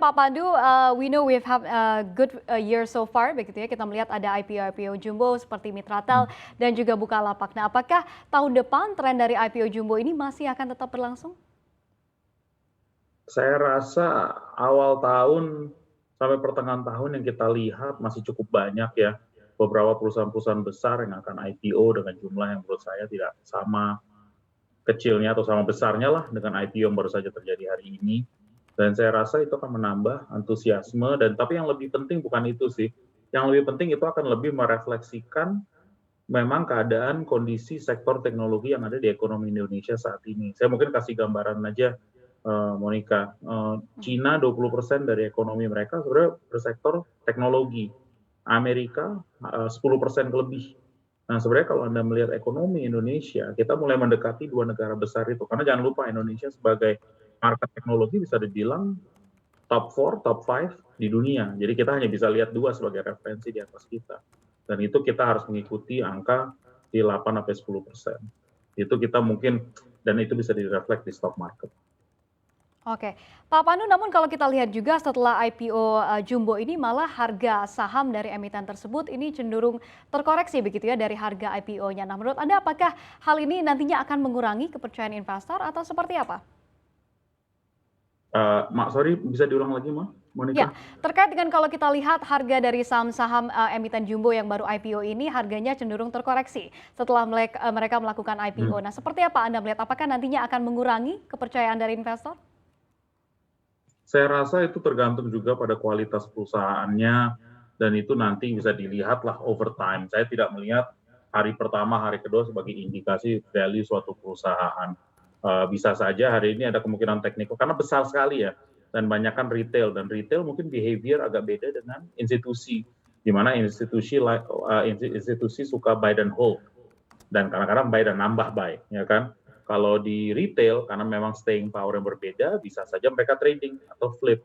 Pak Pandu, we know we've had a good year so far, begitu ya. Kita melihat ada IPO-IPO jumbo seperti Mitratel dan juga Bukalapak. Nah, apakah tahun depan tren dari IPO jumbo ini masih akan tetap berlangsung? Saya rasa awal tahun sampai pertengahan tahun yang kita lihat masih cukup banyak ya beberapa perusahaan-perusahaan besar yang akan IPO dengan jumlah yang menurut saya tidak sama kecilnya atau sama besarnya lah dengan IPO yang baru saja terjadi hari ini. Dan saya rasa itu akan menambah antusiasme tapi yang lebih penting bukan itu sih. Yang lebih penting itu akan lebih merefleksikan memang keadaan kondisi sektor teknologi yang ada di ekonomi Indonesia saat ini. Saya mungkin kasih gambaran aja, Monica. Cina 20% dari ekonomi mereka sebenarnya bersektor teknologi. Amerika 10% lebih. Nah, sebenarnya kalau Anda melihat ekonomi Indonesia, kita mulai mendekati dua negara besar itu. Karena jangan lupa Indonesia sebagai market teknologi bisa dibilang top 4, top 5 di dunia. Jadi kita hanya bisa lihat dua sebagai referensi di atas kita. Dan itu kita harus mengikuti angka di 8-10%. Itu kita mungkin, dan itu bisa direfleks di stock market. Oke, Pak Pandu, namun kalau kita lihat juga setelah IPO jumbo ini malah harga saham dari emiten tersebut ini cenderung terkoreksi begitu ya dari harga IPO-nya. Nah, menurut Anda apakah hal ini nantinya akan mengurangi kepercayaan investor atau seperti apa? Sorry, bisa diulang lagi, Ya, Monica? terkait dengan kalau kita lihat harga dari saham-saham emiten jumbo yang baru IPO ini harganya cenderung terkoreksi setelah mereka melakukan IPO. Nah, seperti apa Anda melihat? Apakah nantinya akan mengurangi kepercayaan dari investor? Saya rasa itu tergantung juga pada kualitas perusahaannya, dan itu nanti bisa dilihat lah over time. Saya tidak melihat hari pertama, hari kedua sebagai indikasi value suatu perusahaan. Bisa saja hari ini ada kemungkinan teknikal, karena besar sekali ya, dan banyakkan retail. Dan retail mungkin behavior agak beda dengan institusi, di mana institusi suka buy and hold, dan kadang-kadang buy dan nambah buy, ya kan? Kalau di retail, karena memang staying power yang berbeda, bisa saja mereka trading atau flip.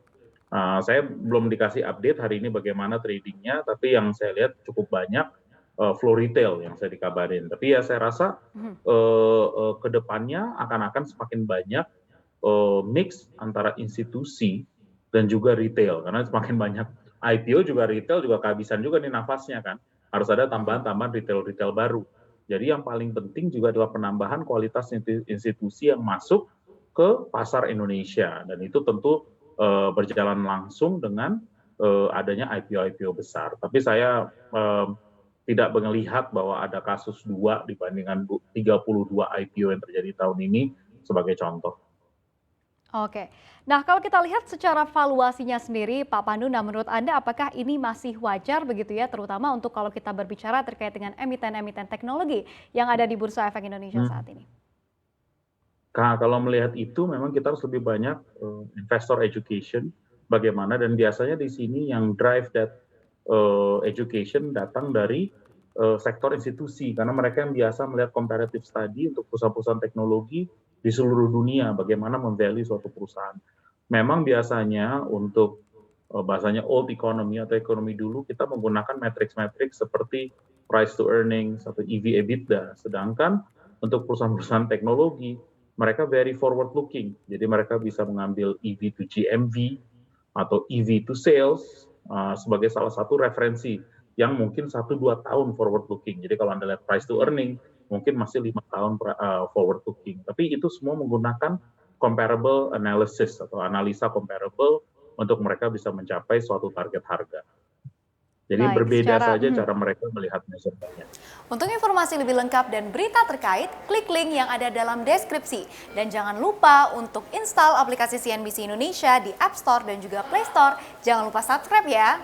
Saya belum dikasih update hari ini bagaimana tradingnya, tapi yang saya lihat cukup banyak flow retail yang saya dikabarin. Tapi ya saya rasa ke depannya akan semakin banyak mix antara institusi dan juga retail, karena semakin banyak IPO juga retail juga kehabisan juga nih nafasnya kan. Harus ada tambahan-tambahan retail baru. Jadi yang paling penting juga adalah penambahan kualitas institusi yang masuk ke pasar Indonesia, dan itu tentu berjalan langsung dengan adanya IPO besar. Tapi saya tidak melihat bahwa ada kasus 2 dibandingkan 32 IPO yang terjadi tahun ini sebagai contoh. Oke, nah kalau kita lihat secara valuasinya sendiri Pak Pandu, nah menurut Anda apakah ini masih wajar begitu ya, terutama untuk kalau kita berbicara terkait dengan emiten-emiten teknologi yang ada di Bursa Efek Indonesia saat ini? Kalau melihat itu memang kita harus lebih banyak investor education, bagaimana, dan biasanya di sini yang drive that education datang dari sektor institusi, karena mereka yang biasa melihat comparative study untuk perusahaan-perusahaan teknologi di seluruh dunia, bagaimana memvalue suatu perusahaan. Memang biasanya untuk bahasanya old economy atau ekonomi dulu, kita menggunakan matriks-matriks seperti price to earnings atau EV EBITDA, sedangkan untuk perusahaan-perusahaan teknologi mereka very forward looking, jadi mereka bisa mengambil EV to GMV atau EV to sales sebagai salah satu referensi yang mungkin 1-2 tahun forward looking. Jadi kalau Anda lihat price to earning, mungkin masih 5 tahun forward looking. Tapi itu semua menggunakan comparable analysis atau analisa comparable untuk mereka bisa mencapai suatu target harga. Jadi Baik, berbeda saja cara mereka melihat measurement-nya. Untuk informasi lebih lengkap dan berita terkait, klik link yang ada dalam deskripsi. Dan jangan lupa untuk install aplikasi CNBC Indonesia di App Store dan juga Play Store. Jangan lupa subscribe ya.